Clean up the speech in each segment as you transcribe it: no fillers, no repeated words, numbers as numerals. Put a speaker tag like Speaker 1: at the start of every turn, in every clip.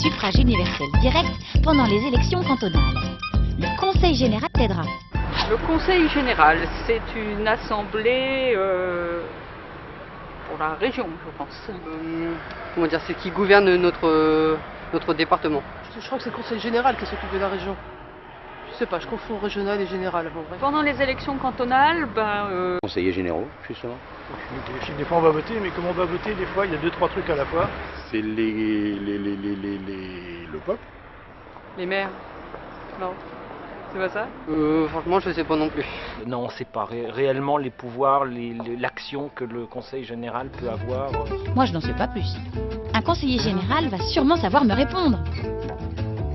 Speaker 1: suffrage universel direct pendant les élections cantonales. Le Conseil général t'aidera.
Speaker 2: Le Conseil général, c'est une assemblée pour la région, je pense.
Speaker 3: Comment dire, c'est qui gouverne notre département.
Speaker 4: Je crois que c'est le Conseil général qui s'occupe de la région. Je sais pas, je confonds régional et général. Bon, bref.
Speaker 2: Pendant les élections cantonales,
Speaker 5: Conseillers généraux, justement.
Speaker 6: Des fois on va voter, mais comme on va voter, des fois il y a 2-3 trucs à la fois.
Speaker 7: C'est le peuple.
Speaker 2: les maires. Non, c'est pas ça?
Speaker 3: Franchement, je sais pas non plus.
Speaker 8: Non, c'est pas réellement les pouvoirs, l'action que le Conseil général peut avoir.
Speaker 1: Moi, je n'en sais pas plus. Un conseiller général va sûrement savoir me répondre.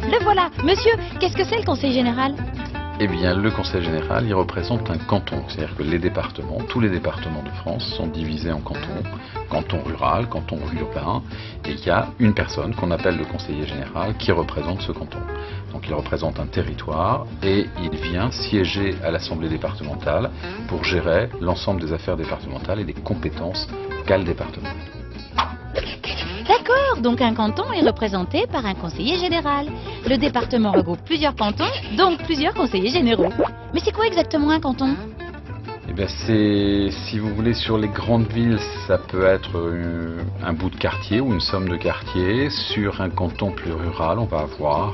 Speaker 1: Le voilà. Monsieur, qu'est-ce que c'est le Conseil général?
Speaker 9: Eh bien, le Conseil général, il représente un canton. C'est-à-dire que les départements, tous les départements de France sont divisés en cantons. Canton rural, canton urbain. Et il y a une personne qu'on appelle le conseiller général qui représente ce canton. Donc il représente un territoire et il vient siéger à l'Assemblée départementale pour gérer l'ensemble des affaires départementales et des compétences qu'a le département.
Speaker 1: D'accord, donc un canton est représenté par un conseiller général. Le département regroupe plusieurs cantons, donc plusieurs conseillers généraux. Mais c'est quoi exactement un canton?
Speaker 9: Eh bien c'est, si vous voulez, sur les grandes villes, ça peut être un bout de quartier ou une somme de quartiers. Sur un canton plus rural, on va avoir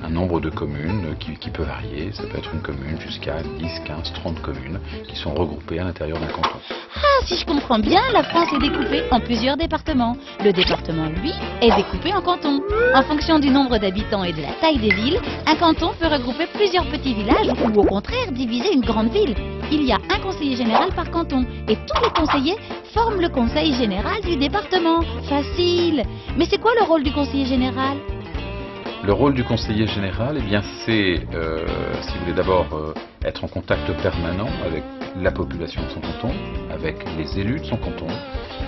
Speaker 9: un nombre de communes qui peut varier. Ça peut être une commune jusqu'à 10, 15, 30 communes qui sont regroupées à l'intérieur d'un canton.
Speaker 1: Ah, si je comprends bien, la France est découpée en plusieurs départements. Le département, lui, est découpé en cantons. En fonction du nombre d'habitants et de la taille des villes, un canton peut regrouper plusieurs petits villages ou au contraire diviser une grande ville. Il y a un conseiller général par canton et tous les conseillers forment le conseil général du département. Facile. Mais c'est quoi le rôle du conseiller général?
Speaker 9: Le rôle du conseiller général, eh bien, c'est, si vous voulez, d'abord être en contact permanent avec la population de son canton, avec les élus de son canton,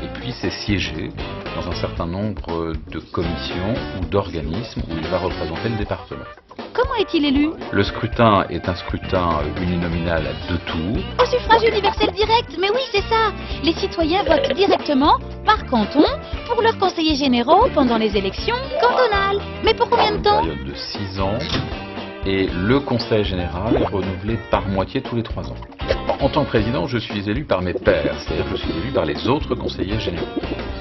Speaker 9: et puis c'est siéger dans un certain nombre de commissions ou d'organismes où il va représenter le département.
Speaker 1: Comment est-il élu?
Speaker 9: Le scrutin est un scrutin uninominal à 2 tours.
Speaker 1: Au suffrage universel direct, mais oui, c'est ça. Les citoyens votent directement, par canton, pour leurs conseillers généraux pendant les élections cantonales. Mais pour combien de temps?
Speaker 9: Une période de 6 ans. Et le conseil général est renouvelé par moitié tous les 3 ans. En tant que président, je suis élu par mes pairs, c'est-à-dire que je suis élu par les autres conseillers généraux.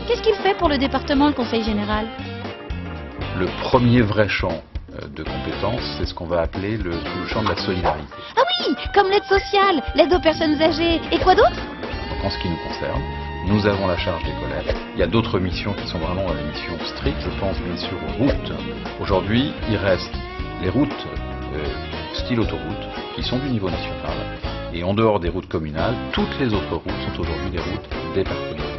Speaker 1: Qu'est-ce qu'il fait pour le département, le conseil général?
Speaker 9: Le premier vrai champ de compétences, c'est ce qu'on va appeler le champ de la solidarité.
Speaker 1: Ah oui, comme l'aide sociale, l'aide aux personnes âgées. Et quoi d'autre?
Speaker 9: Donc en ce qui nous concerne, nous avons la charge des collectes. Il y a d'autres missions qui sont vraiment des missions strictes. Je pense bien sûr aux routes. Aujourd'hui, il reste les routes style autoroute qui sont du niveau national. Et en dehors des routes communales, toutes les autres routes sont aujourd'hui des routes départementales.